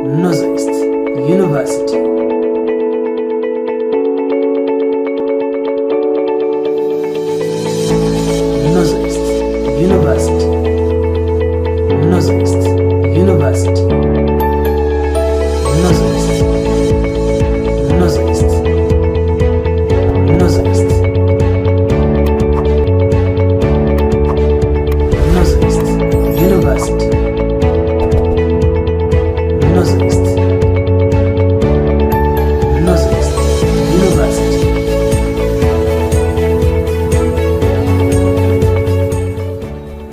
Northwest University. Northwest University. Northwest University. Northwest. Northwest. Northwest. Northwest University. Northwest. Northwest University.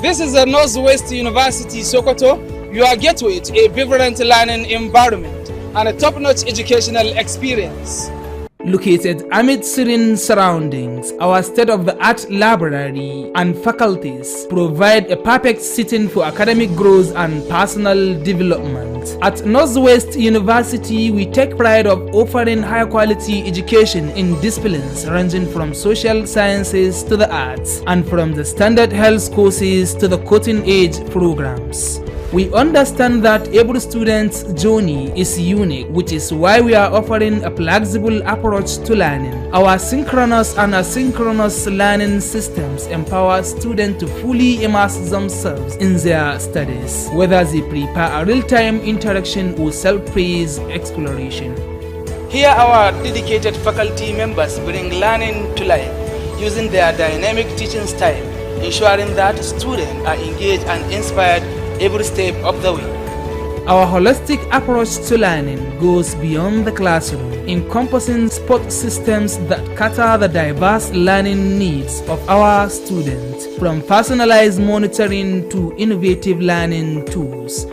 This is the Northwest University Sokoto, your gateway to a vibrant learning environment and a top-notch educational experience. Located amid serene surroundings, our state-of-the-art library and faculties provide a perfect setting for academic growth and personal development. At Northwest University, we take pride of offering high-quality education in disciplines ranging from social sciences to the arts, and from the standard health courses to the cutting-edge programs. We understand that every student's journey is unique, which is why we are offering a flexible approach to learning. Our synchronous and asynchronous learning systems empower students to fully immerse themselves in their studies, whether they prefer a real-time interaction or self-paced exploration. Here our dedicated faculty members bring learning to life using their dynamic teaching style, ensuring that students are engaged and inspired every step of the way. Our holistic approach to learning goes beyond the classroom, encompassing support systems that cater the diverse learning needs of our students, from personalized monitoring to innovative learning tools.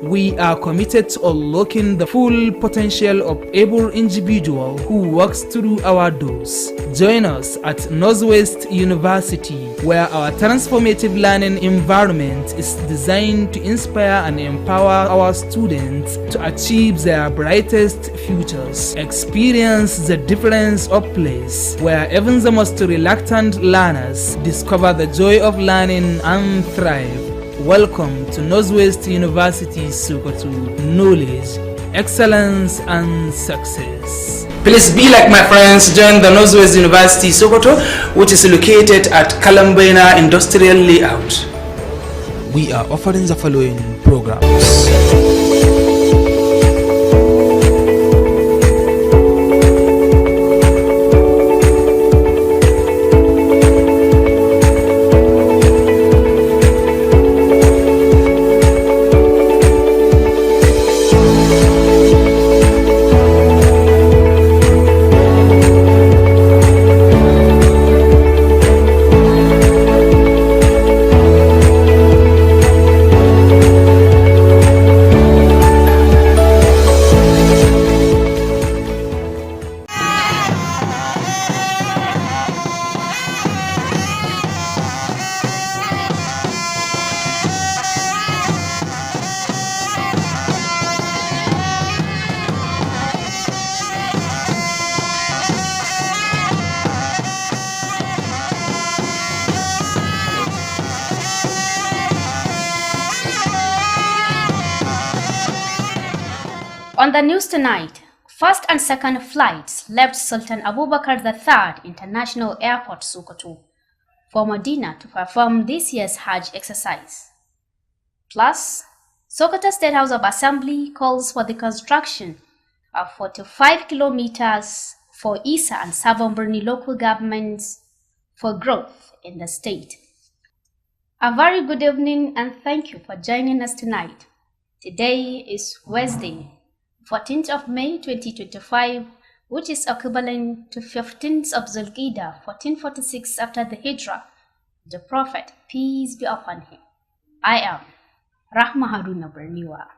We are committed to unlocking the full potential of every individual who walks through our doors. Join us at Northwest University, where our transformative learning environment is designed to inspire and empower our students to achieve their brightest futures. Experience the difference of place, where even the most reluctant learners discover the joy of learning and thrive. Welcome to Northwest University Sokoto. Knowledge, excellence and success. Please be like my friends, join the Northwest University Sokoto, which is located at Kalambena Industrial Layout. We are offering the following programs. On the news tonight, first and second flights left Sultan Abubakar III International Airport, Sokoto, for Medina to perform this year's Hajj exercise. Plus, Sokoto State House of Assembly calls for the construction of 45 kilometers for Isa and Sabon Birni local governments for growth in the state. A very good evening and thank you for joining us tonight. Today is Wednesday, 14th of May 2025, which is equivalent to 15th of Zulqa'dah 1446 after the Hijrah, the Prophet, peace be upon him. I am Rahma Haruna Berniwa.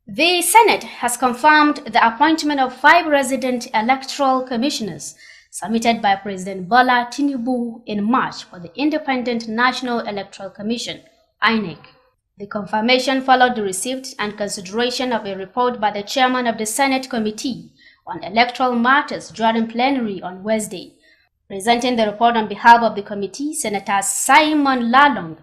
The Senate has confirmed the appointment of 5 resident electoral commissioners submitted by President Bola Tinubu in March for the Independent National Electoral Commission, INEC. The confirmation followed the receipt and consideration of a report by the chairman of the Senate Committee on Electoral Matters during plenary on Wednesday. Presenting the report on behalf of the committee, Senator Simon Lalong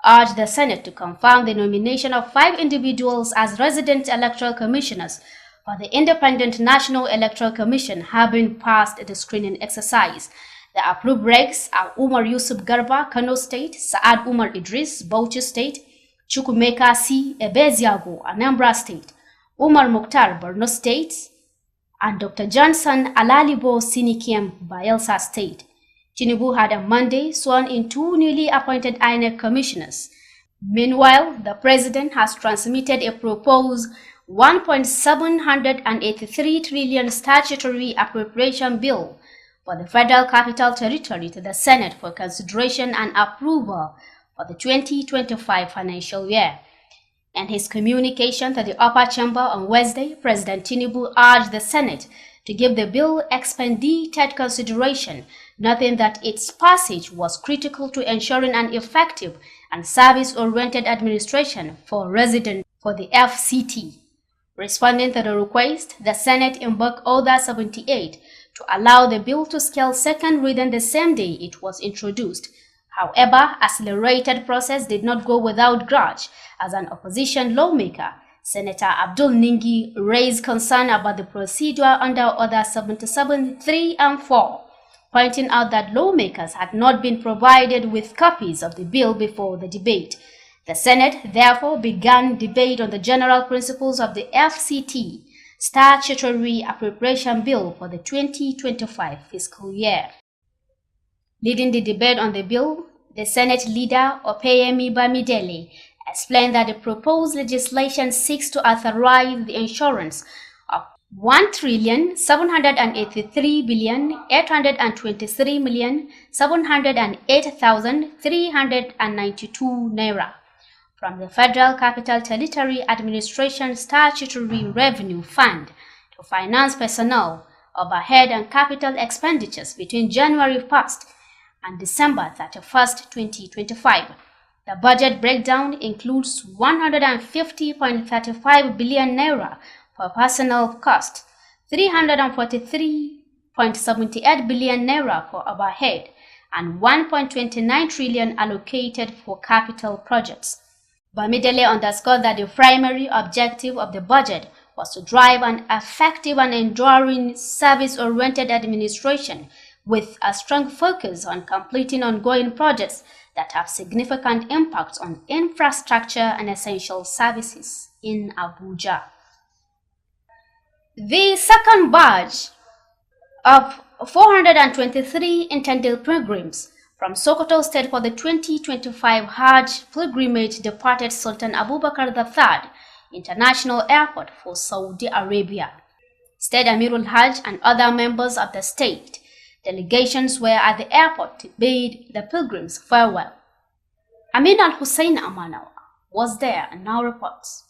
urged the Senate to confirm the nomination of 5 individuals as resident electoral commissioners for the Independent National Electoral Commission, having passed the screening exercise. The approved regs are Umar Yusuf Garba, Kano State; Saad Umar Idris, Bauchi State; Chukwumeka C. Ebeziago, Anambra State; Umar Mukhtar, Borno State; and Dr. Johnson Alalibo Sinikiem, Bayelsa State. Tinubu had on Monday sworn in 2 newly appointed INEC commissioners. Meanwhile, the president has transmitted a proposed 1.783 trillion statutory appropriation bill for the Federal Capital Territory to the Senate for consideration and approval for the 2025 financial year. In his communication to the upper chamber on Wednesday, President Tinubu urged the Senate to give the bill expedited consideration, noting that its passage was critical to ensuring an effective and service-oriented administration for residents for the FCT. Responding to the request, the Senate invoked Order 78 to allow the bill to scale second reading the same day it was introduced. However, accelerated process did not go without grudge, as an opposition lawmaker, Senator Abdul Ningi, raised concern about the procedure under Order 77, 3 and 4, pointing out that lawmakers had not been provided with copies of the bill before the debate. The Senate therefore began debate on the general principles of the FCT statutory appropriation bill for the 2025 fiscal year. Leading the debate on the bill, the Senate leader, Opeyemi Bamidele, explained that the proposed legislation seeks to authorize the insurance of 1,783,823,708,392 naira from the Federal Capital Territory Administration Statutory Revenue Fund to finance personnel, overhead and capital expenditures between January 1st and December 31st, 2025. The budget breakdown includes 150.35 billion naira for personnel cost, 343.78 billion naira for overhead, and 1.29 trillion allocated for capital projects. Bamidele underscored that the primary objective of the budget was to drive an effective and enduring service-oriented administration with a strong focus on completing ongoing projects that have significant impacts on infrastructure and essential services in Abuja. The second batch of 423 intended pilgrims from Sokoto State for the 2025 Hajj pilgrimage departed Sultan Abubakar III International Airport for Saudi Arabia. State Amirul Hajj and other members of the state delegations were at the airport to bid the pilgrims farewell. Amin Al-Hussein Amanawa was there and now reports.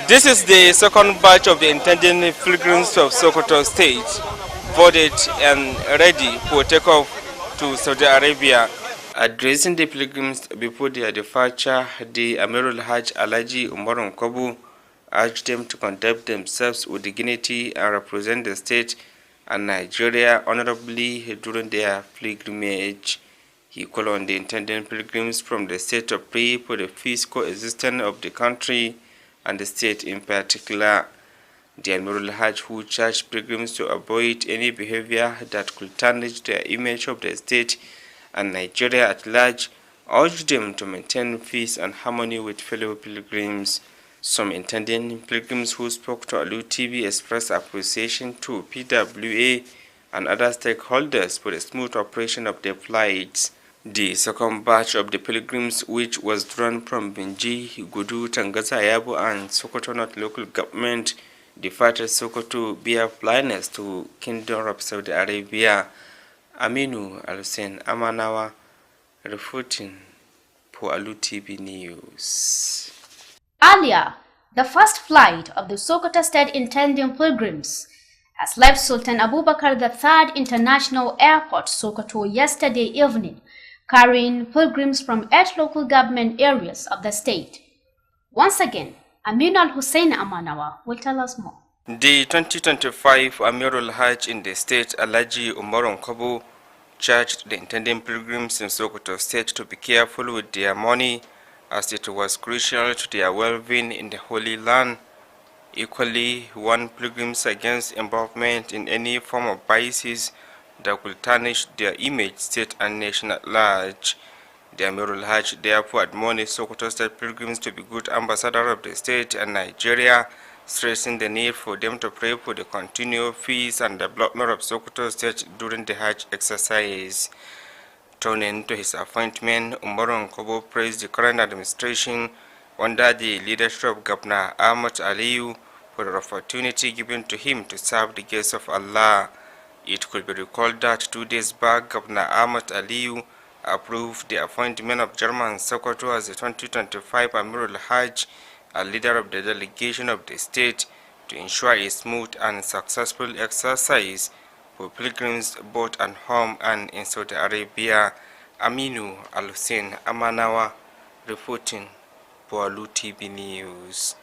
This is the second batch of the intending pilgrims of Sokoto State, boarded and ready for takeoff to Saudi Arabia. Addressing the pilgrims before their departure, the Amirul Hajj Alhaji Umar Nkobu urged them to conduct themselves with dignity and represent the state and Nigeria honorably during their pilgrimage. He called on the intending pilgrims from the state to pray for the peace coexistence of the country and the state in particular. The Amirul Hajj, who charged pilgrims to avoid any behavior that could tarnish the image of the state and Nigeria at large, urged them to maintain peace and harmony with fellow pilgrims. Some intending pilgrims who spoke to Alu Tv expressed appreciation to PWA and other stakeholders for the smooth operation of their flights. The second batch of the pilgrims, which was drawn from Binji, Gudu, Tangaza, Ayabo and Sokoto North local government, departed Sokoto via flyers to Kingdom of Saudi Arabia. Aminu Al-Hussein Amanawa reporting for Alu TV News. Earlier, the first flight of the Sokoto State intending pilgrims has left Sultan Abubakar III International Airport, Sokoto, yesterday evening, carrying pilgrims from 8 local government areas of the state. Once again, Amin Al-Hussein Amanawa will tell us more. The 2025 Amirul Hajj in the state, Alhaji Umar Nkobu, charged the intending pilgrims in Sokoto State to be careful with their money, as it was crucial to their well-being in the Holy Land. Equally, warned pilgrims against involvement in any form of vices that could tarnish their image, state and nation at large. The Amirul Hajj therefore admonished Sokoto State pilgrims to be good ambassadors of the state and Nigeria, stressing the need for them to pray for the continued peace and development of Sokoto State during the Hajj exercise. Turning to his appointment, Umaru Kobo praised the current administration under the leadership of Governor Ahmad Aliyu for the opportunity given to him to serve the gates of Allah. It could be recalled that 2 days back, Governor Ahmad Aliyu approved the appointment of German Sokoto as the 2025 Amirul Hajj, a leader of the delegation of the state, to ensure a smooth and successful exercise for pilgrims both at home and in Saudi Arabia. Aminu Al-Hussein Amanawa reporting for Alu TV News.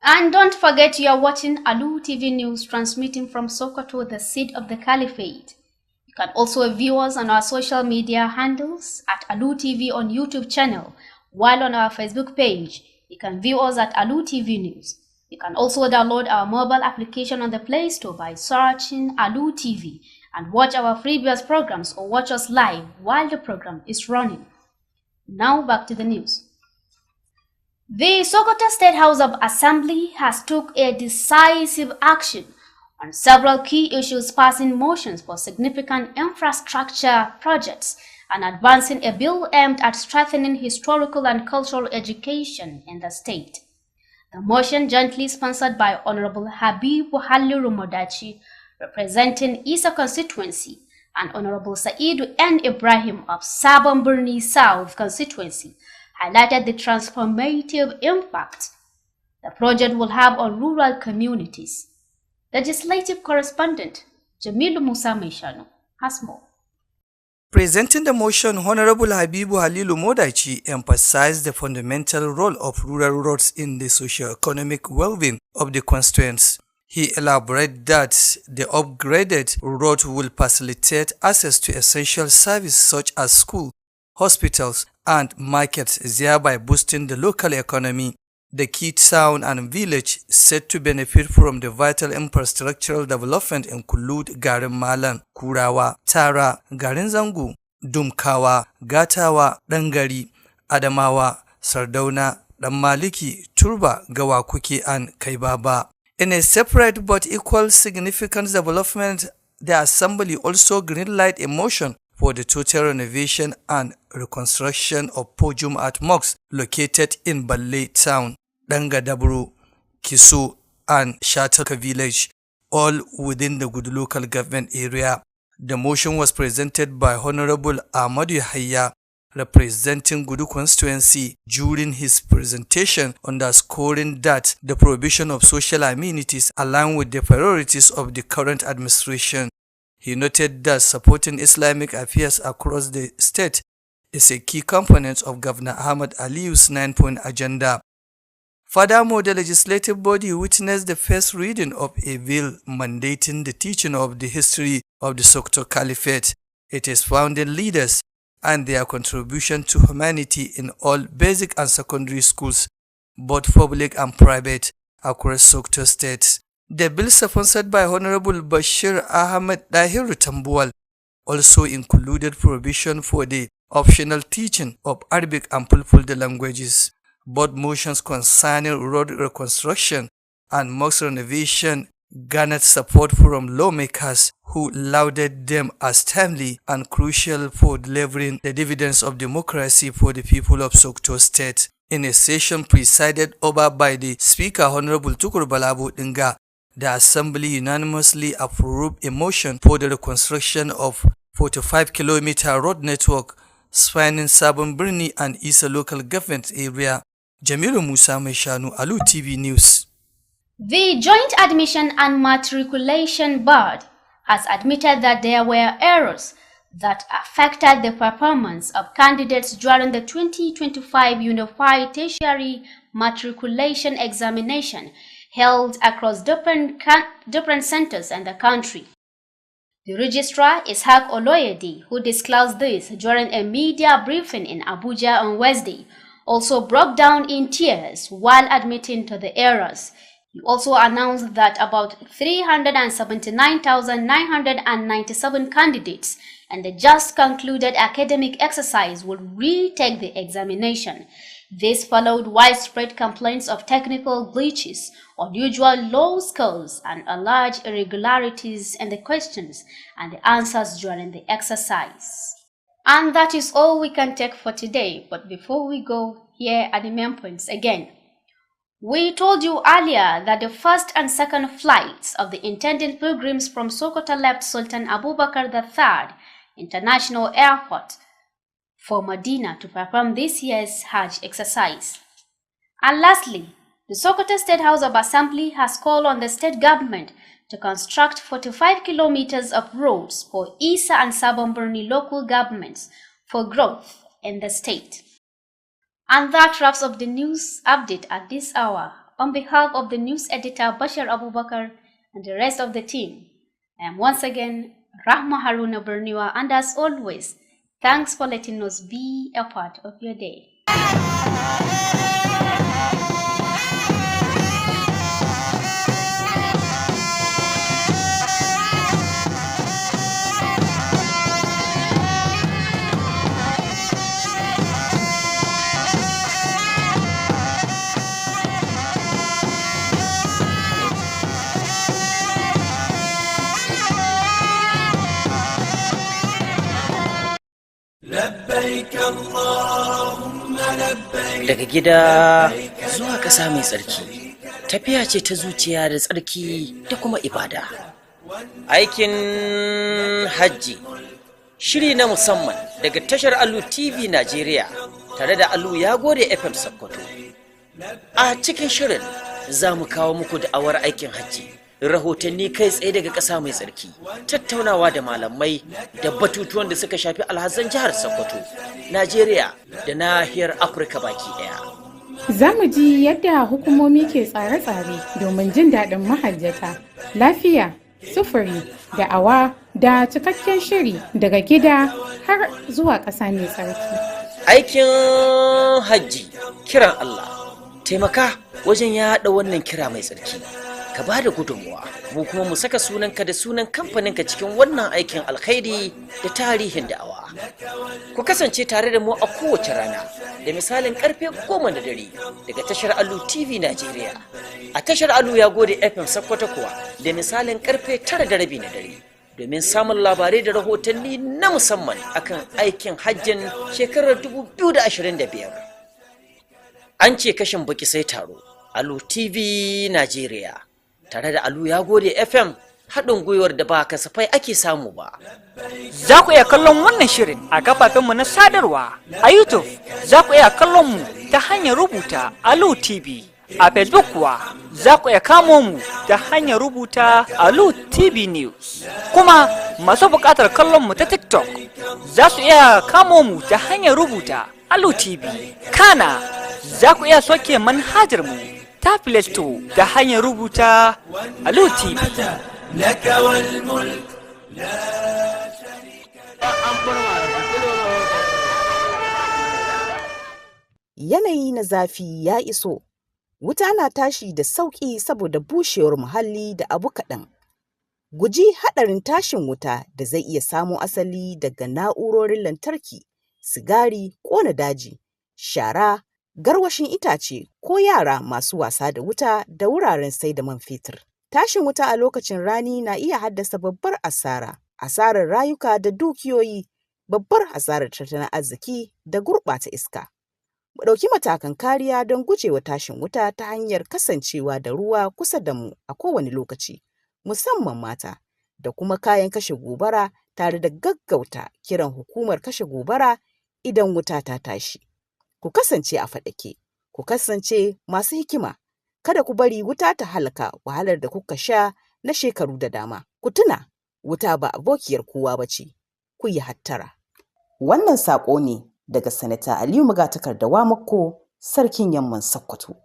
And don't forget you are watching Alu TV News, transmitting from Sokoto, the seat of the Caliphate. You can also view us on our social media handles at Alu TV on YouTube channel, while on our Facebook page, you can view us at Alu TV News. You can also download our mobile application on the Play Store by searching Alu TV and watch our previous programs or watch us live while the program is running. Now back to the news. The Sokoto State House of Assembly has took a decisive action on several key issues, passing motions for significant infrastructure projects and advancing a bill aimed at strengthening historical and cultural education in the state. The motion, jointly sponsored by Honorable Habibu Halliru Modachi, representing Isa constituency, and Honorable Saidu N. Ibrahim of Sabon Birni South constituency, highlighted the transformative impact the project will have on rural communities. Legislative correspondent Jamilu Musa Meshanu has more. Presenting the motion, Honorable Habibu Halilu Modachi emphasized the fundamental role of rural roads in the socio-economic well-being of the constituents. He elaborated that the upgraded road will facilitate access to essential services such as schools, hospitals, and markets, thereby boosting the local economy. The key town and village set to benefit from the vital infrastructural development include Garin Malan, Kurawa, Tara, Garin Zangu, Dumkawa, Gatawa, Dangari, Adamawa, Sardauna, Maliki, Turba, Gawakuki, and Kaibaba. In a separate but equal significant development, the Assembly also greenlighted a motion for the total renovation and reconstruction of Pojum at Mosque located in Balle Town, Dangadabru, Kisu, and Shataka village, all within the good local government area. The motion was presented by Honorable Ahmadu Yahya, representing Gudu constituency, during his presentation, underscoring that the provision of social amenities align with the priorities of the current administration. He noted that supporting Islamic affairs across the state is a key component of Governor Ahmad Aliyu's 9-point agenda. Furthermore, the legislative body witnessed the first reading of a bill mandating the teaching of the history of the Sokoto Caliphate, its founding leaders, and their contribution to humanity in all basic and secondary schools, both public and private, across Sokoto State. The bill, sponsored by Honorable Bashir Ahmed Dahiru Tambuwal, also included provision for the optional teaching of Arabic and Fulfulde languages. Both motions concerning road reconstruction and mosque renovation garnered support from lawmakers who lauded them as timely and crucial for delivering the dividends of democracy for the people of Sokoto State. In a session presided over by the Speaker, Honorable Tukur Balabo Dinga, the Assembly unanimously approved a motion for the reconstruction of 45-kilometer road network spanning Sabon Birni and Isa local government area. Jamilu Musa Meshanu, Alu TV News. The Joint Admission and Matriculation Board has admitted that there were errors that affected the performance of candidates during the 2025 Unified Tertiary Matriculation Examination held across different centers in the country. The registrar, Ishaq Oloyede, who disclosed this during a media briefing in Abuja on Wednesday, also broke down in tears while admitting to the errors. He also announced that about 379,997 candidates in the just concluded academic exercise would retake the examination. This followed widespread complaints of technical glitches, unusual low scores, and alleged irregularities in the questions and the answers during the exercise. And that is all we can take for today. But before we go, here are the main points again. We told you earlier that the first and second flights of the intended pilgrims from Sokoto left Sultan Abubakar III International Airport for Medina to perform this year's Hajj exercise. And lastly, the Sokoto State House of Assembly has called on the state government to construct 45 kilometers of roads for Isa and Sabon Birni local governments for growth in the state. And that wraps up the news update at this hour. On behalf of the news editor Bashir Abubakar and the rest of the team, I am once again Rahma Haruna Berniwa, and as always, thanks for letting us be a part of your day. Daga gida zuwa ƙasa mai tsarki, tafiya ce ta zuciya da tsarki da kuma ibada. Aikin hajji shiri na musamman daga tashar Alu TV Najeriya tare da Alu ya gode FM Sokoto. A cikin shirin za mu kawo muku da'awar aikin hajji, rahotanni kai tsaye daga ƙasa mai tsarki, tattaunawa da malamai da batutuwan da suka shafi alhazan jihar Sokoto, Najeriya da nahiyar Afirka baki ɗaya. Za mu ji yadda hukumomi ke tsare-tsare domin jin daɗin mahajjata, lafiya, sufuri, da'awa da cikakken shiri daga gida har zuwa ƙasa mai tsarki. Aikin hajji, kiran Allah, taimaka wajen yaɗa wannan kira mai tsarki. Ka ba da gudunmuwa, mu kuma mu saka sunanka da sunan kamfaninka cikin wannan aikin alkhairi da tarihin da'awa. Ku kasance tare da mu a kowace rana da misalin karfe 10 da dare daga tashar Alu TV Najeriya. A tashar Alu ya gode FM Sokoto kuwa da misalin karfe 9:30 na dare domin samun labarai da rahotanni na musamman akan aikin hajjin shekarar 2025. An ce kashin baki sai taro. Alu TV Najeriya tare da Alu ya gode FM, haɗin gwiwar da ba kasafai ake samu ba. Za ku iya kallon wannan shirin a kafafenmu na sadarwa a YouTube. Za ku iya kallon mu ta hanyar rubuta Alu TV. A Facebook kuwa za ku iya kamo mu ta hanyar rubuta Alu TV News. Kuma masu buƙatar kallon mu ta TikTok za su iya kamo mu ta hanyar rubuta Alu TV. Kana za ku iya soke manhajar mu ta Play Store da hanyar rubuta Alu TV. Yanayi na zafi ya iso. Wuta na tashi da sauƙi saboda bushewar muhalli da abu kaɗan. Guji haɗarin tashin wuta da zai iya samo asali daga na'urorin lantarki, sigari, ƙona daji, shara, garwashin itace ko yara masu wasa da wuta da wuraren sai da man fetur. Tashin wuta a lokacin rani na iya haddasa babbar asara, asarar rayuka da dukiyoyi, babbar asarar tattalin arziki da gurɓata iska. Mu ɗauki matakan kariya don gujewa tashin wuta ta hanyar kasancewa da ruwa kusa da mu a kowane lokaci, musamman mata, da kuma kayan kashe gobara tare da gaggauta kiran hukumar kashe gobara idan wuta ta tashi. Ku kasance a faɗake, ku kasance masu hikima, kada ku bari wuta ta halaka wahalar da kuka sha na shekaru da dama. Ku tuna, wuta ba abokiyar kowa ba ce, ku yi hattara. Wannan saƙo ne daga Sanata Aliyu Magatakarda Wamako, Sarkin Yamman Sokoto.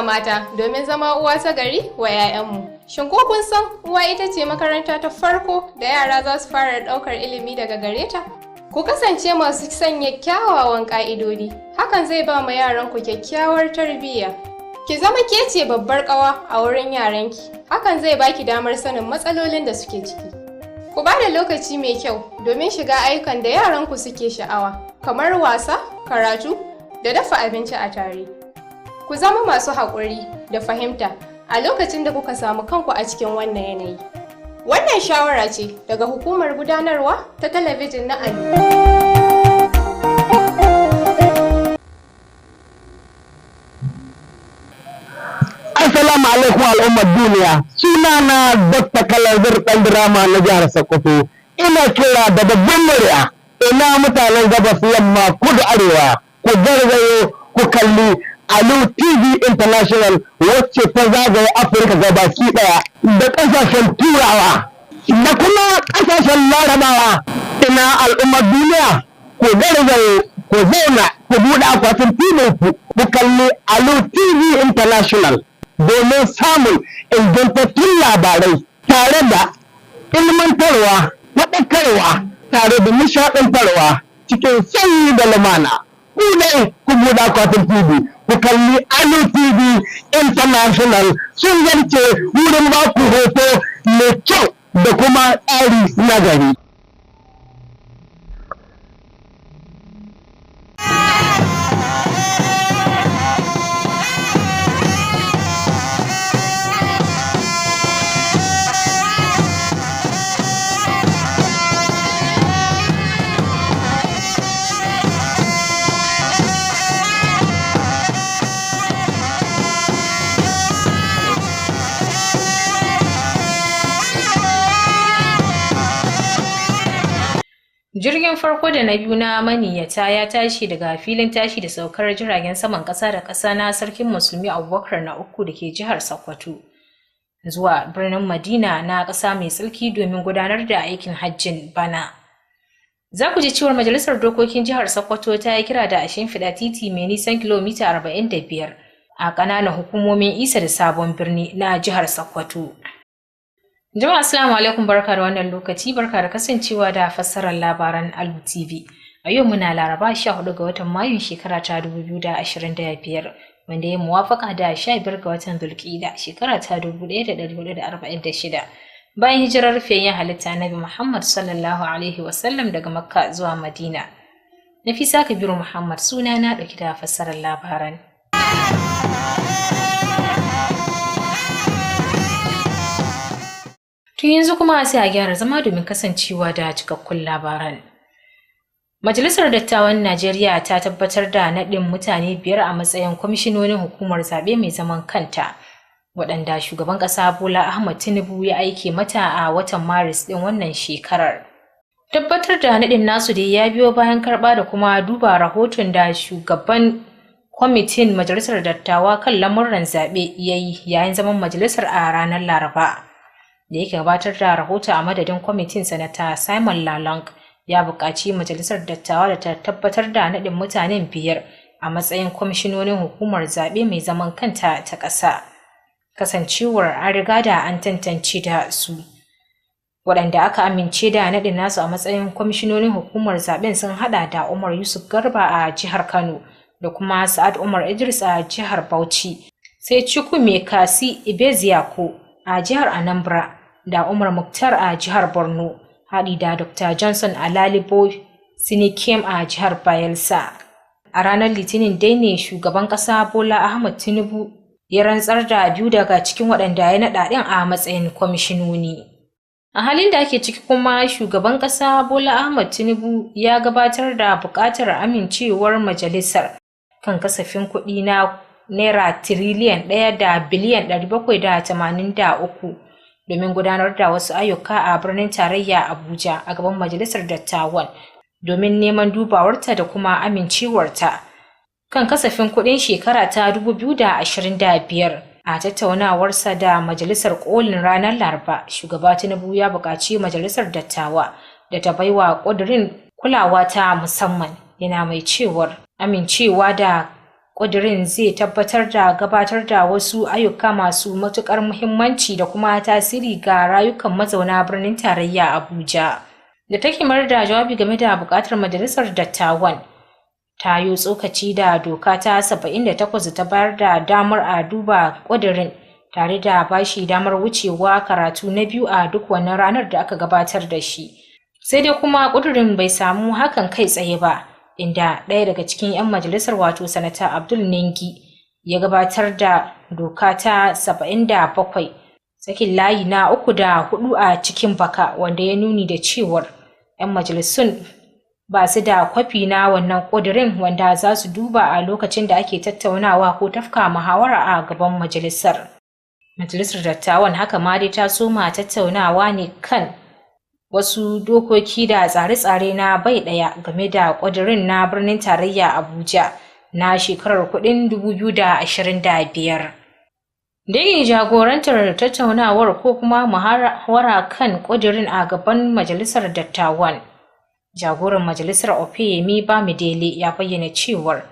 mata domin zama uwa ta gari wa 'ya'yanmu. Shin ko kun san uwa ita ce makaranta ta farko da yara za su fara ɗaukar ilimi daga gare ta? Ku kasance masu sanya kyawawan ƙa'idodi, hakan zai ba ma yaranku kyakkyawar tarbiyya. Ki zama ke ce babbar ƙawa a wurin yaranki, hakan zai baki damar sanin matsalolin da suke ciki. Ku ba da lokaci mai kyau domin shiga ayyukan da yaranku suke sha'awa, kamar wasa, karatu, da dafa abinci a tare. Ku zama masu haƙuri da fahimta a lokacin da kuka samu kanku a cikin wannan yanayi. Wannan shawara ce daga hukumar gudanarwa ta talabijin na Alu. Assalamu alaikum al'ummar duniya. Sunana Dr. Kalazir ɗan drama na jihar Sokoto. Ina kira da babban murya. Ina mutanen gabas yamma kudu arewa. Ku gargayo ku kalli Alu TV International wacce ta zagaye Afirka gabaki daya da kasashen Turawa da kuma kasashen Larabawa. Ina al'ummar duniya ku gargayo ku zauna ku buɗe akwatin TV ku kalli Alu TV International domin samun ingantattun labarai tare da ilmantarwa, faɗakarwa tare da nishaɗantarwa cikin sanyi da lumana. Ku ne ku buɗe akwatin TV ku kalli Alu TV International sun zance wurin ba ku hoto mai kyau da kuma tsari na gari. Jirgin farko da na biyu na maniyyata ya tashi daga filin tashi da saukar jiragen saman ƙasa da ƙasa na Sarkin Musulmi Abubakar na uku da ke jihar Sokoto zuwa birnin Madina na ƙasa mai tsarki domin gudanar da aikin hajjin bana. Za ku ji cewar Majalisar Dokokin Jihar Sokoto ta yi kira da a shimfiɗa titi mai nisan kilomita 45 a ƙananan hukumomin Isa da Sabon Birni na jihar Sokoto. Jama'a assalamu alaikum, barka da wannan lokaci, barka da kasancewa da fassarar labaran Alu TV. A yau muna Laraba 14 ga watan Mayun shekara ta 2025 wanda ya muwafaka da 15 ga watan Zulqa'da shekara ta 1446 bayan hijirar fiyayyen halitta Annabi Muhammad sallallahu alaihi wasallam daga Makka zuwa Madina. Nafisa Kabiru Muhammad suna na dauki da fassarar labaran. To yanzu kuma sai a gyara zama domin kasancewa da cikakkun labaran. Majalisar Dattawan Najeriya ta tabbatar da naɗin mutane 5 a matsayin kwamishinonin hukumar zaɓe mai zaman kanta, waɗanda shugaban ƙasa Bola Ahmed Tinubu ya aike mata a watan Maris ɗin wannan shekarar. Tabbatar da naɗin nasu dai ya biyo bayan karɓa da kuma duba rahoton da shugaban kwamitin Majalisar Dattawa kan lamuran zaɓe ya yi yayin zaman majalisar a ranar Laraba. Da yake gabatar da rahoto a madadin kwamitin, Sanata Simon Lalong ya buƙaci Majalisar Dattawa da ta tabbatar da naɗin mutanen 5 a matsayin kwamishinonin hukumar zaɓe mai zaman kanta ta ƙasa, kasancewar an riga da an tantance da su. Waɗanda aka amince da naɗin nasu a matsayin kwamishinonin hukumar zaɓen sun haɗa da Umar Yusuf Garba a jihar Kano da kuma Sa'ad Umar Idris a jihar Bauchi, sai Chukwume Kasi Ibeziyako a jihar Anambra da Umar Muktar a jihar Borno, haɗi da Dr. Johnson Alalibo Sinikem a jihar Bayelsa. A ranar Litinin dai ne shugaban ƙasa Bola Ahmed Tinubu ya rantsar da 2 daga cikin waɗanda ya naɗa ɗin a matsayin kwamishinoni. A halin da ake ciki kuma shugaban ƙasa Bola Ahmed Tinubu ya gabatar da buƙatar amincewar majalisar kan kasafin kuɗi na Naira tiriliyan 1 da biliyan 783 domin gudanar da wasu ayyuka a birnin tarayya Abuja a gaban Majalisar Dattawan domin neman dubawarta da kuma amincewarta kan kasafin kuɗin shekara ta 2025. A tattaunawarsa da Majalisar Kolin ranar Laraba, shugaba Tinubu ya buƙaci Majalisar Dattawa da ta baiwa ƙudurin kulawa ta musamman, yana mai cewar amincewa da ƙudirin zai tabbatar da gabatar da wasu ayyuka masu matuƙar muhimmanci da kuma tasiri ga rayukan mazauna birnin tarayya Abuja. Da take mayar da jawabi game da buƙatar majalisar dattawan, ta yi tsokaci da doka ta 78 ta bayar da damar a duba ƙudirin tare da bashi damar wucewa karatu na biyu a duk wannan ranar da aka gabatar da shi. Sai dai kuma ƙudirin bai samu hakan kai tsaye ba, inda ɗaya daga cikin 'yan majalisar wato sanata Abdul Nengi ya gabatar da doka ta 77 sakin layi na 3 da 4 a cikin baka, wanda ya nuni da cewar 'yan majalisun ba su da kwafi na wannan ƙudirin wanda za su duba a lokacin da ake tattaunawa ko tafka muhawara a gaban majalisar. Majalisar dattawan haka ma dai ta soma tattaunawa ne kan wasu dokoki da tsare-tsare na bai ɗaya game da ƙudirin na birnin tarayya Abuja na shekarar kuɗin 2025. Da yake jagorantar tattaunawar ko kuma muhawara kan ƙudirin a gaban majalisar dattawan, jagoran majalisar Opeyemi Bamidele ya bayyana cewar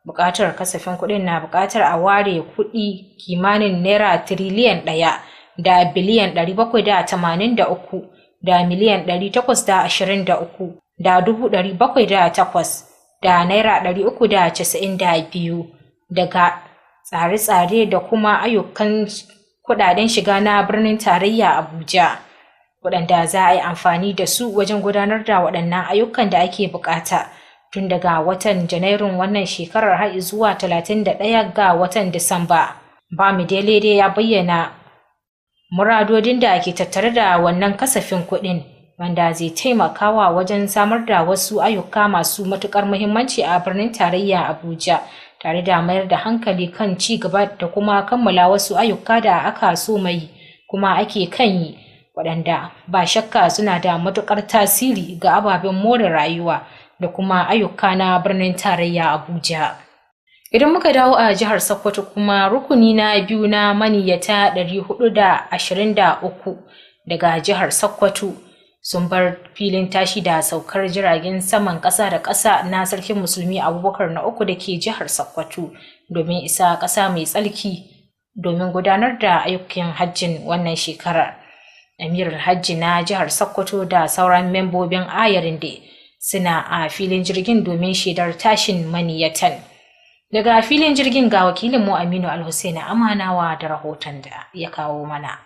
buƙatar kasafin kuɗin na buƙatar a ware kuɗi kimanin naira tiriliyan 1 da biliyan 783 da miliyan 823 da 708 da naira 392 daga tsare-tsare da kuma ayyukan kuɗaɗen shiga na birnin tarayya Abuja, waɗanda za a yi amfani da su wajen gudanar da waɗannan ayyukan da ake buƙata tun daga watan Janairun wannan shekarar har zuwa 31 ga watan Disamba. Bamidele dai ya bayyana muradodin da ke tattare da wannan kasafin kuɗin, wanda zai taimakawa wajen samar da wasu ayyuka masu matuƙar muhimmanci a birnin tarayya Abuja, tare da mayar da hankali kan ci gaba da kuma kammala wasu ayyuka da aka so mai kuma ake kan yi, waɗanda ba shakka suna da matuƙar tasiri ga ababen more rayuwa da kuma ayyuka na birnin tarayya Abuja. Idan muka dawo a jihar Sokoto kuma, rukuni na biyu na maniyyata 423 daga jihar Sokoto sun bar filin tashi da saukar jiragen saman ƙasa da ƙasa na Sarkin Musulmi Abubakar na 3 da ke jihar Sokoto domin isa ƙasa mai tsarki domin gudanar da ayyukan hajjin wannan shekarar. Amirul Hajji na jihar Sokoto da sauran membobin ayarin da suna a filin jirgin domin shaidar tashin maniyyatan. Daga filin jirgin ga wakilin mu Aminu Alhussaini Amanawa da rahoton da ya kawo mana.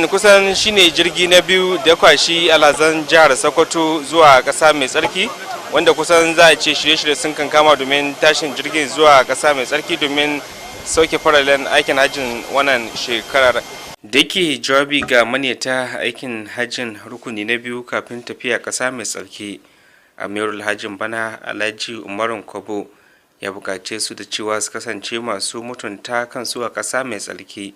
Kusan shine jirgi na biyu da kwashi alhazan jihar Sokoto zuwa ƙasa mai tsarki, wanda kusan za a ce shirye-shirye sun kankama domin tashin jirgin zuwa ƙasa mai tsarki domin sauke faralen aikin hajjin wannan shekarar. Da ke jawabi ga maniyata aikin hajjin rukuni na biyu kafin tafiya ƙasa mai tsarki, Amirul Hajjin bana Alhaji Umarun Kobo ya buƙace su da cewa su kasance masu mutunta kansu a ƙasa mai tsarki,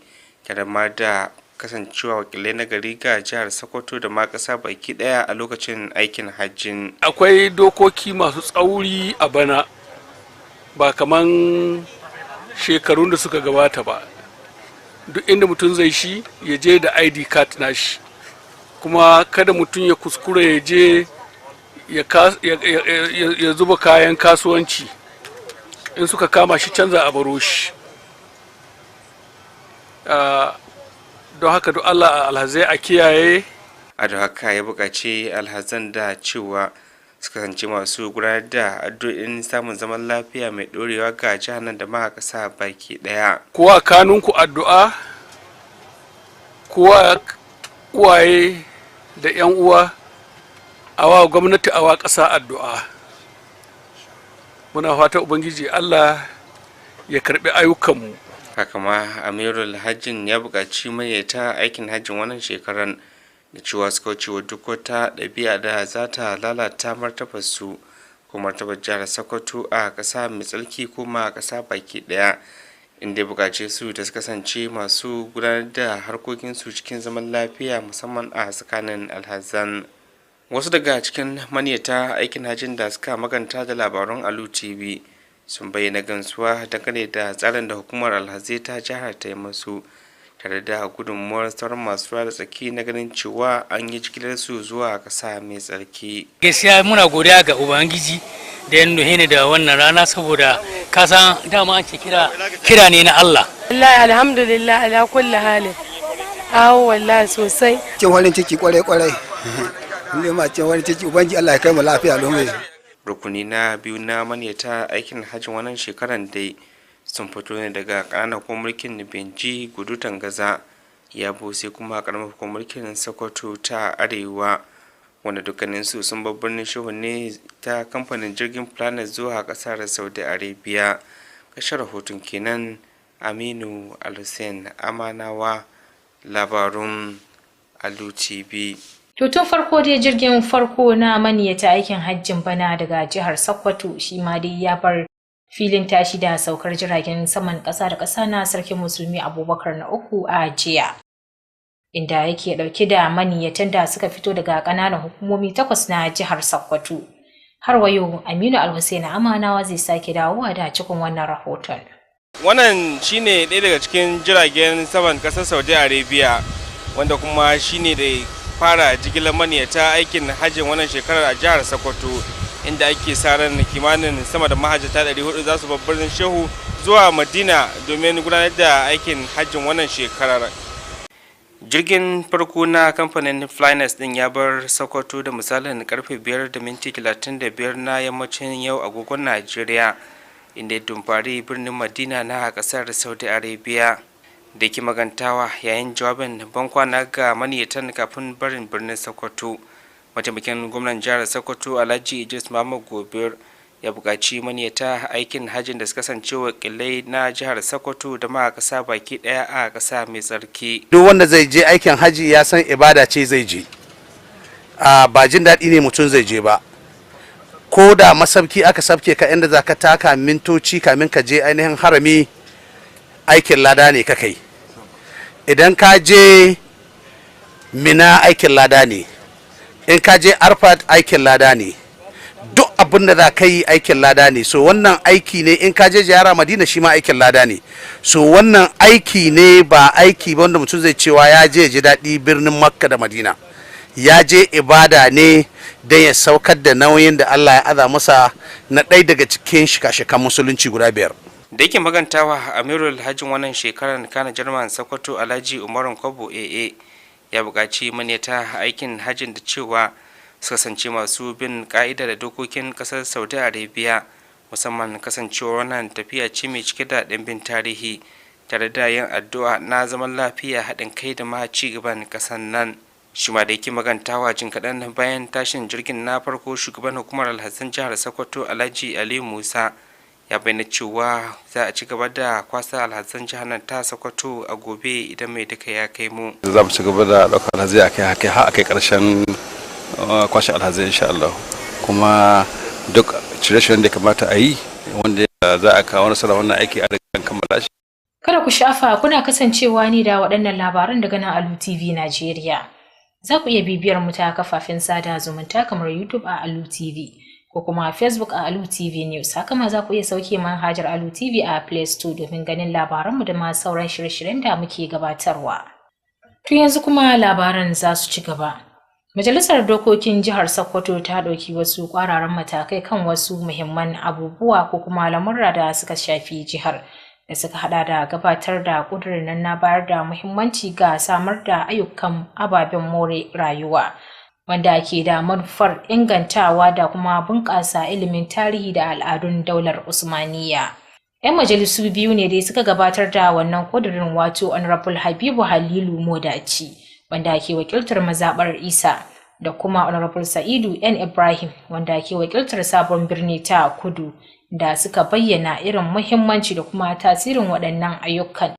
kada ma da kasancewa wakilai na gari ga jihar Sokoto da ma ƙasa baki ɗaya a lokacin aikin hajjin. Akwai dokoki masu tsauri a bana, ba kaman shekarun da suka gabata ba. Duk inda mutum zai shi ya je da ID card nashi, kuma kada mutum ya kuskure ya je ya zuba kayan kasuwanci, in suka kama shi canza a baro shi. Don haka duk Allah alhazai a kiyaye. A da haka ya buƙaci alhazan da cewa su kasance masu gudanar da addu'o'in samun zaman lafiya mai ɗorewa ga jihar nan da ma ƙasa baki ɗaya. Kowa kanunku addu'a, kowa uwaye da 'yan uwa, awa gwamnati, awa ƙasa addu'a. Muna fata Ubangiji Allah ya karɓi ayyukanmu. Haka ma Amirul Hajjin ya buƙaci mayyata aikin hajjin wannan shekaran da cewa su kaucewa duk wata ɗabi'a da za ta lalata martabar su ko martabar jihar Sokoto a ƙasa mai tsarki kuma a ƙasa baki ɗaya, inda ya buƙace su da su kasance masu gudanar da harkokinsu cikin zaman lafiya musamman a tsakanin alhazan. Wasu daga cikin maniyata aikin hajjin da suka maganta da labaran Alu Tv sun bayyana gamsuwa dangane da tsarin da hukumar alhazai ta jihar ta yi masu, tare da gudunmuwar sauran masu ruwa da tsaki na ganin cewa an yi jigilar su zuwa ƙasa mai tsarki. Gaskiya muna godiya ga Ubangiji da ya nuhe da wannan rana saboda ka san dama an ce kira ne na Allah. Wallahi alhamdulillah ala kulli halin. Wallahi sosai. Cin wani ciki kwarai. Ne ma cin wani ciki ubangi Allah ya kai mu lafiya lumai. Rukuni na biyu na manyata aikin hajjin wannan shekaran dai sun fito ne daga ƙananan hukumar mulkin Benji, Gudu, Tangaza, Yabo sai kuma ƙaramar hukumar mulkin Sokoto ta Arewa, wanda dukkaninsu sun bar birnin Shehu ne ta kamfanin jirgin Planet zuwa ƙasar Saudi Arabia. Ƙarshen rahoton kenan. Aminu Alhussein, Amanawa, labarun Alu TV. To tun farko dai jirgin farko na maniyata aikin hajjin bana daga jihar Sokoto shi ma dai ya bar filin tashi da saukar jiragen saman ƙasa da ƙasa na sarkin musulmi Abubakar na uku a jiya, inda yake ɗauke da maniyatan da suka fito daga ƙananan hukumomi 8 na jihar Sokoto. Har wayo Aminu Alhussein Amanawa zai sake dawowa da cikin wannan rahoton. Wannan shine ɗaya daga cikin jiragen saman ƙasar Saudi Arabia, wanda kuma shine da fara jigilar maniyata aikin hajjin wannan shekarar a jihar Sokoto, inda ake sa ran kimanin sama da mahajjata 400 za su bar birnin Shehu zuwa Madina domin gudanar da aikin hajjin wannan shekarar. Jirgin farko na kamfanin Flynas din ya bar Sokoto da misalin karfe 5:35 na yammacin yau agogon Najeriya, inda ya dumfari birnin Madina na kasar Saudi Arabia. Da ke magantawa yayin jawabin bankwana ga maniyatan kafin barin birnin Sokoto, mataimakin gwamnan jihar Sokoto Alhaji Idris Muhammad Gobir ya buƙaci maniyata aikin hajjin da suka kasance wakilai na jihar Sokoto da ma ƙasa baki ɗaya a ƙasa mai tsarki. Duk wanda zai je aikin hajji ya san ibada ce zai je, ba jin daɗi ne mutum zai je ba. Ko da masabki aka sabke ka inda za ka taka mintoci kamin ka je ainihin harami, aikin lada ne ka kai. Idan ka je Mina aikin lada ne, in ka je Arfat aikin lada ne, duk abin da za ka yi aikin lada ne. So wannan aiki ne, in ka je ziyara Madina shi ma aikin lada ne. So wannan aiki ne, ba aiki ba wanda mutum zai cewa ya je ji daɗi birnin Makka da Madina. Ya je ibada ne don ya saukar da nauyin da Allah ya aza masa na ɗaya daga cikin shika-shikan musulunci guda 5. Da yake magantawa Amirul Hajjin wannan shekarar kana Jarman Sokoto Alhaji Umarun Kwabo AA ya buƙaci maneta aikin hajjin da cewa su kasance masu bin ƙa'ida da dokokin ƙasar Saudi Arabia, musamman kasancewar wannan tafiya ce mai cike da ɗimbin tarihi, tare da yin addu'a na zaman lafiya, haɗin kai da ma ci gaban ƙasar nan. Shi ma da yake magantawa jin kaɗan bayan tashin jirgin na farko, shugaban hukumar alhazan jihar Sokoto Alhaji Ali Musa ya bayyana cewa za a ci gaba da kwasa alhazan jihar nan ta Sokoto a gobe idan mai duka ya kai mu. Za mu ci gaba da ɗaukar alhazai akai ƙarshen kwashe alhazai insha Allah, kuma duk shirye-shiryen da kamata a yi wanda za a kawo nasara wannan aiki a rikin kammala shi. Kada ku shafa, kuna kasancewa ne da waɗannan labaran daga nan Alu TV Najeriya. Za ku iya bibiyar mu ta kafafen sada zumunta kamar YouTube a Alu TV ko kuma Facebook a Alu TV News. Haka ma za ku iya sauke manhajar Alu TV a Play Store domin ganin labaranmu da ma sauran shirye-shiryen da muke gabatarwa. To yanzu kuma labaran za su ci gaba. Majalisar Dokokin Jihar Sokoto ta ɗauki wasu ƙwararan matakai kan wasu muhimman abubuwa ko kuma lamurra da suka shafi jihar, da suka hada da gabatar da ƙudurin na bayar da muhimmanci ga samar da ayyukan ababen more rayuwa, wanda ke da manufar ingantawa da kuma bunƙasa ilimin tarihi da al'adun daular Usmaniyya. 'Yan majalisu biyu ne dai suka gabatar da wannan ƙudurin, wato Honorable Habibu Halilu Modaci, wanda ke wakiltar mazaɓar Isa, da kuma Honorable Sa'idu N. Ibrahim, wanda ke wakiltar Sabon Birni ta Kudu, da suka bayyana irin muhimmanci da kuma tasirin waɗannan ayyukan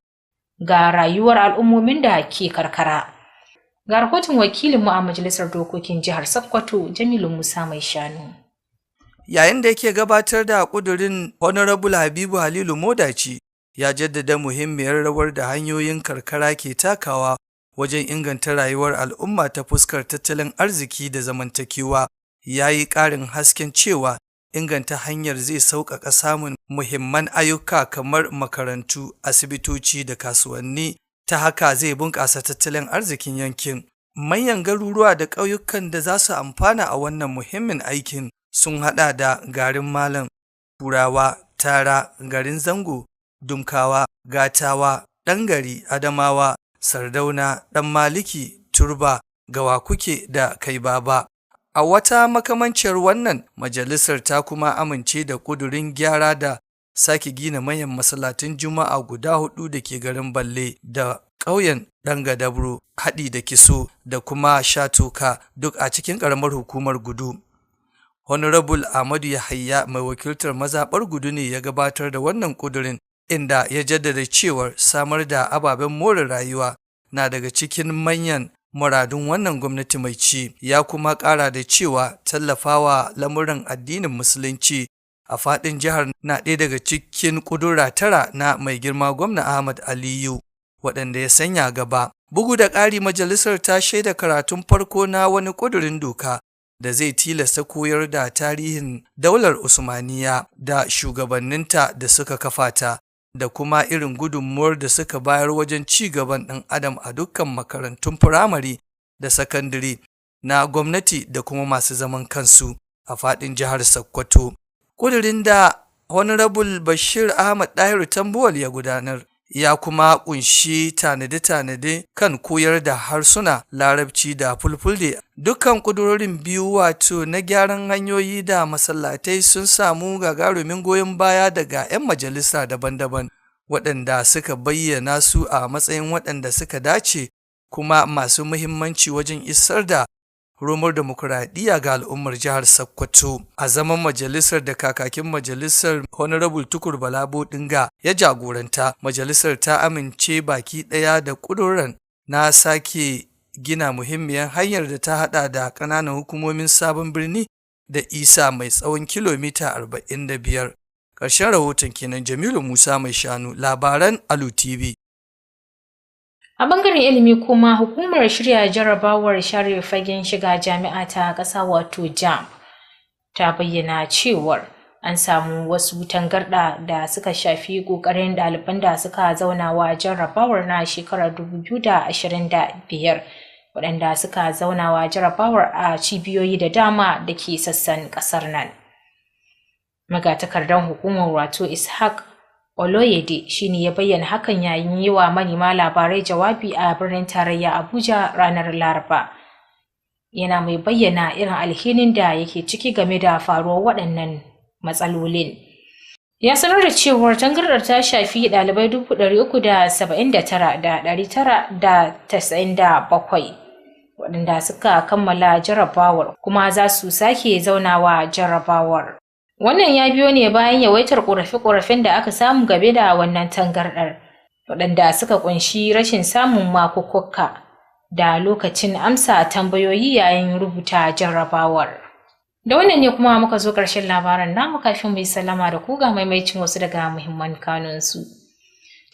ga rayuwar al'ummomin da ke karkara. Ga rahoton wakilinmu a Majalisar Dokokin Jihar Sokoto, Jamilu Musa Mai Shanu. Yayin da yake gabatar da ƙudurin, Honorable Habibu Halilu Modaci ya jaddada muhimmiyar rawar da hanyoyin karkara ke takawa wajen inganta rayuwar al'umma ta fuskar tattalin arziki da zamantakewa. Ya yi ƙarin hasken cewa inganta hanyar zai sauƙaƙa samun muhimman ayyuka kamar makarantu, asibitoci da kasuwanni. Ta haka zai bunƙasa tattalin arzikin yankin. Manyan garuruwa da ƙauyukan da za su amfana a wannan muhimmin aikin sun haɗa da garin Malam, Turawa, Tara, garin Zango, Dumkawa, Gatawa, Ɗangari, Adamawa, Sardauna, Ɗan Maliki, Turba, Gawakuke da Kaibaba. A wata makamanciyar wannan, majalisar ta kuma amince da ƙudurin gyara da sake gina manyan masallatan Juma'a guda 4 da ke garin Balle da ƙauyen Ɗangadabro, haɗi da Kiso da kuma Shatoka, duk a cikin ƙaramar hukumar Gudu. Honorable Ahmadu Yahaya mai wakiltar mazaɓar Gudu ne ya gabatar da wannan ƙudurin, inda ya jaddada cewar samar da ababen more rayuwa na daga cikin manyan muradun wannan gwamnati mai ci. Ya kuma ƙara da cewa tallafawa lamuran addinin musulunci a faɗin jihar na ɗaya daga cikin ƙudura 9 na mai girma gwamna Ahmad Aliyu waɗanda ya sanya gaba. Bugu da ƙari, majalisar ta shaida karatun farko na wani ƙudurin doka da zai tilasta koyar da tarihin daular Usmaniya da shugabanninta da suka kafa ta, da kuma irin gudunmuwar da suka bayar wajen ci gaban ɗan adam a dukkan makarantun firamare da sakandare na gwamnati da kuma masu zaman kansu a faɗin jihar Sokoto. Ƙudurin da Honorable Bashir Ahmad Dahiru Tambuwal ya gudanar ya kuma ƙunshi tanade-tanade kan koyar da harsuna Larabci da Fulfulde. Dukkan ƙudurorin biyu, wato na gyaran hanyoyi da masallatai, sun samu gagarumin goyon baya daga 'yan majalisa daban-daban waɗanda suka bayyana su a matsayin waɗanda suka dace kuma masu muhimmanci wajen isar da romar demokuraɗiyya ga al'ummar jihar Sokoto. A zaman majalisar da kakakin majalisar Honorable Tukur Balabo Dinga ya jagoranta, majalisar ta amince baki ɗaya da ƙuduran na sake gina muhimmiyar hanyar da ta haɗa da ƙananan hukumomin Sabon Birni da Isa mai tsawon kilomita 45. Ƙarshen rahoton kenan. Jamilu Musa Mai Shanu, labaran Alu TV. A bangaren ilimi kuma, hukumar shirya jarrabawar share fagen shiga jami'a ta ƙasa wato JAMB ta bayyana cewar an samu wasu tangarɗa da suka shafi ƙoƙarin ɗaliban da suka zauna wa jarrabawar na shekarar 2025 waɗanda suka zauna wa jarrabawar a cibiyoyi da dama da ke sassan ƙasar nan. Magatakardan hukumar wato Ishaq Oloyede shine ya bayyana hakan yayin yi wa manema labarai jawabi a birnin tarayya Abuja ranar Laraba. Yana mai bayyana irin alhinin da yake ciki game da faruwar waɗannan matsalolin. Ya sanar da cewar tangardar ta shafi ɗalibai 379,997 waɗanda suka kammala jarrabawar kuma za su sake zaunawa jarrabawar. Wannan ya biyo ne bayan yawaitar ƙorafe-ƙorafen da aka samu game da wannan tangardar, waɗanda suka ƙunshi rashin samun makukkuka da lokacin amsa tambayoyi yayin rubuta jarrabawar. Da wannan ne kuma muka zo ƙarshen labaran namu. Kafin mu yi sallama da ku ga maimaicin wasu daga muhimman kanunsu.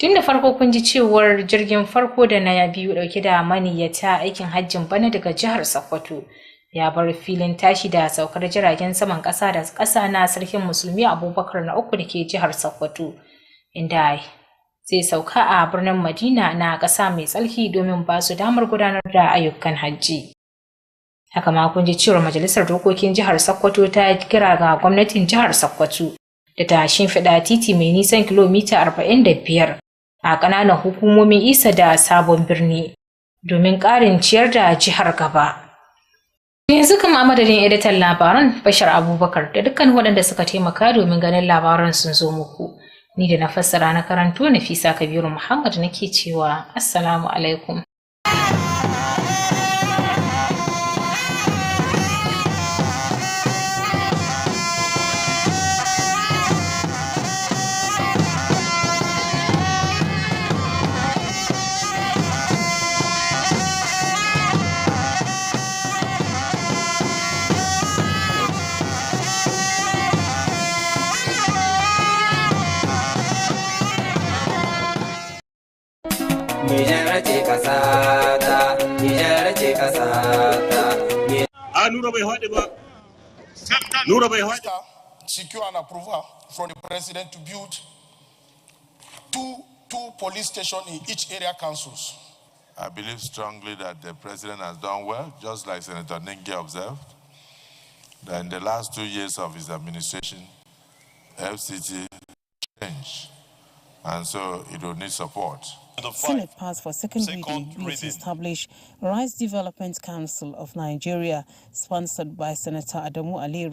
Tun da farko kun ji cewar jirgin farko da na biyu ɗauke da maniyyata aikin hajjin bana daga jihar Sokoto ya bar filin tashi da saukar jiragen saman ƙasa da ƙasa na Sarkin Musulmi Abubakar na 3 da ke jihar Sokoto, inda zai sauka a birnin Madina na ƙasa mai tsarki domin ba su damar gudanar da ayyukan hajji. Haka ma kun ji cewa Majalisar Dokokin Jihar Sokoto ta kira ga gwamnatin Jihar Sokoto da ta shimfiɗa titi mai nisan kilomita 45 a ƙananan hukumomin Isa da Sabon Birni domin ƙarin ciyar da jihar gaba. Yanzu kuma madadin editan labaran Bashar Abubakar da dukkan waɗanda suka taimaka domin ganin labaran sun zo muku. Ni da na fassara na karanto Nafisa Kabiru Muhammad nake cewa Assalamu alaikum. Nijar ce kasata, Nijar ce kasata. Nura bai haɗe ba. Nura bai haɗe. Secure an approval from the president to build two police stations in each area councils. I believe strongly that the president has done well, just like Senator Nengi observed. In the last 2 years of his administration, FCT changed, and so it will need support. Senate passed for second reading bill to establish Rice Development Council of Nigeria, sponsored by Senator Adamu Aliru.